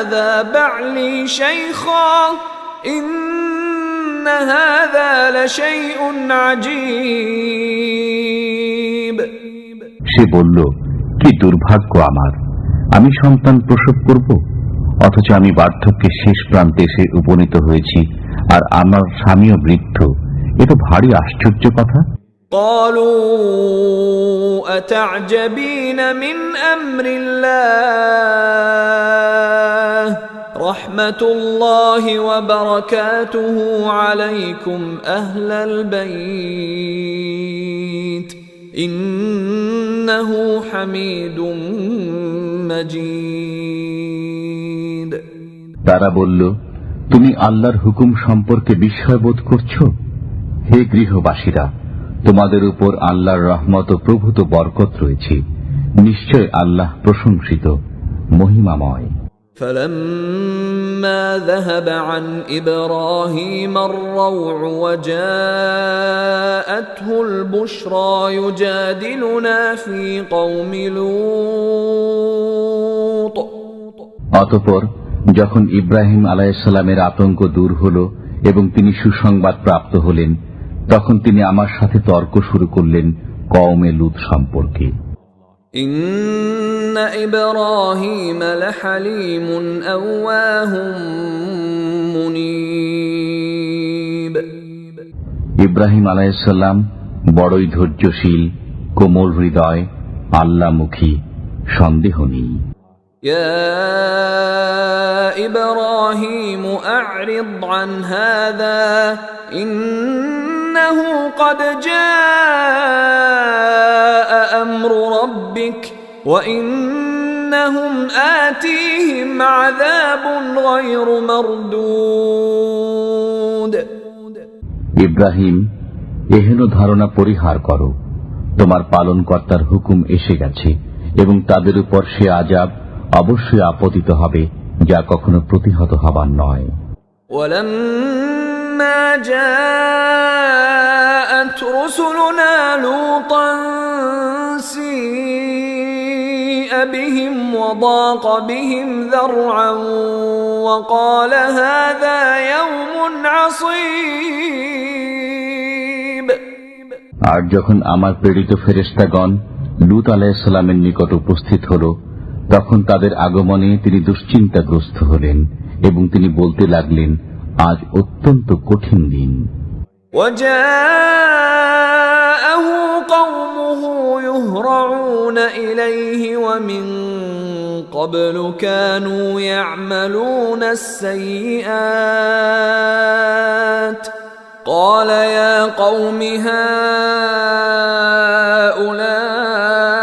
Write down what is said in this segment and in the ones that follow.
هذا بعلي شيخا إن هذا لشيء عجيب। সে বলল, কি দুর্ভাগ্য আমার, আমি সন্তান প্রসব করব, অথচ আমি বার্ধক্যের শেষ প্রান্তে এসে উপনীত হয়েছি, আর আমার স্বামীও বৃদ্ধ। এ তো ভারী আশ্চর্য কথা। قالوا أتعجبين من أمر الله رحمة الله وبركاته عليكم أهل البيت إنه حميد مجيد। তারা বলল, তুমি আল্লাহর হুকুম সম্পর্কে বিস্ময়বোধ করছো? হে গৃহবাসীরা, তোমাদের উপর আল্লাহর রহমত ও প্রভূত বরকত রয়েছে। নিশ্চয় আল্লাহ প্রশংসিত, মহিমাময়। فلما ذهب عن إبراهيم الروع وجاءته البشرى يجادلنا في قوم لوط। অতঃপর যখন ইব্রাহিম আলাইহিসসালামের আতঙ্ক দূর হল এবং তিনি সুসংবাদ প্রাপ্ত হলেন, তখন তিনি আমার সাথে তর্ক শুরু করলেন কওমে লূত সম্পর্কে। ইন্না ইব্রাহিম লাহালিমুন আওয়াহুম মুনীব। ইব্রাহিম আলাইহিসসালাম বড়ই ধৈর্যশীল, কোমল হৃদয়, আল্লাহমুখী, সন্দেহ নেই। يا إبراهيم أعرض عن هذا إنه قد جاء أمر ربك وإنهم آتيهم عذاب غير مردود। ইব্রাহিম, এহেন ধারণা পরিহার করো, তোমার পালনকর্তার হুকুম এসে গেছে এবং তাদের উপর সে আযাব অবশ্যই আপতিত হবে, যা কখনো প্রতিহত হবার নয়। ওয়ালাম্মা জাআত রুসুলুনা লূতান সিআ বিহিম ওয়া দাqa বিহিম যারআন ওয়া ক্বালা হাযা ইয়াওমুন আসীব। আর যখন আমার প্রেরিত ফেরেশতাগণ লূত আলাইহিস সালামের নিকট উপস্থিত হল, তখন তাদের আগমনে তিনি দুশ্চিন্তাগ্রস্ত হলেন এবং তিনি বলতে লাগলেন, আজ অত্যন্ত কঠিন দিন। ওয়াজাআহু কওমুহু ইউহরাউনা ইলাইহি ওয়া মিন ক্বাবলু কানু ইয়া'মালুনাস সাইয়্যাত قال يا قوم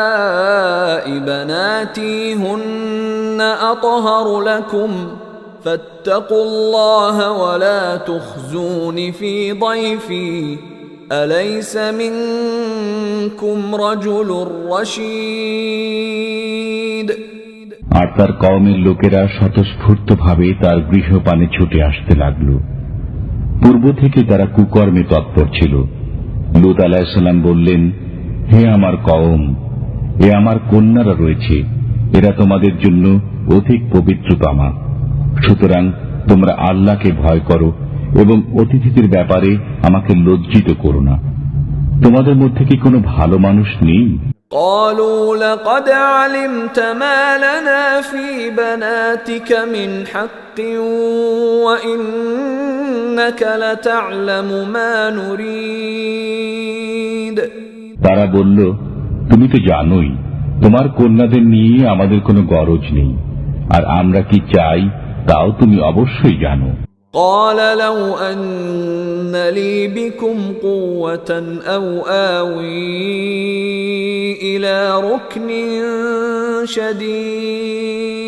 هؤلاء بناتي هن أطهر لكم فاتقوا الله ولا تخزون في ضيفي أليس منكم رجل رشيد। আর তার কওমের লোকেরা স্বতঃস্ফূর্তভাবে তার গৃহপানে ছুটে আসতে লাগল। পূর্ব থেকে তারা কুকর্মে তৎপর ছিল। লূত আলাইহিস সালাম বললেন, হে আমার কওম, এ আমার কন্যারা রয়েছে, এরা তোমাদের জন্য অধিক পবিত্রতমা, সুতরাং তোমরা আল্লাহকে ভয় করো এবং অতিথিদের ব্যাপারে আমাকে লজ্জিত করো না। তোমাদের মধ্যে কি কোনো ভালো মানুষ নেই? قالوا لقد علمت ما لنا في بناتك من حق وإنك لتعلم ما نريد। তারা বলল, তুমি তো জানোই তোমার কন্যাদের নিয়ে আমাদের কোনো গরজ নেই, আর আমরা কি চাই তাও তুমি অবশ্যই জানো। قال لو أن لي بكم قوة أو آوي إلى ركن شديد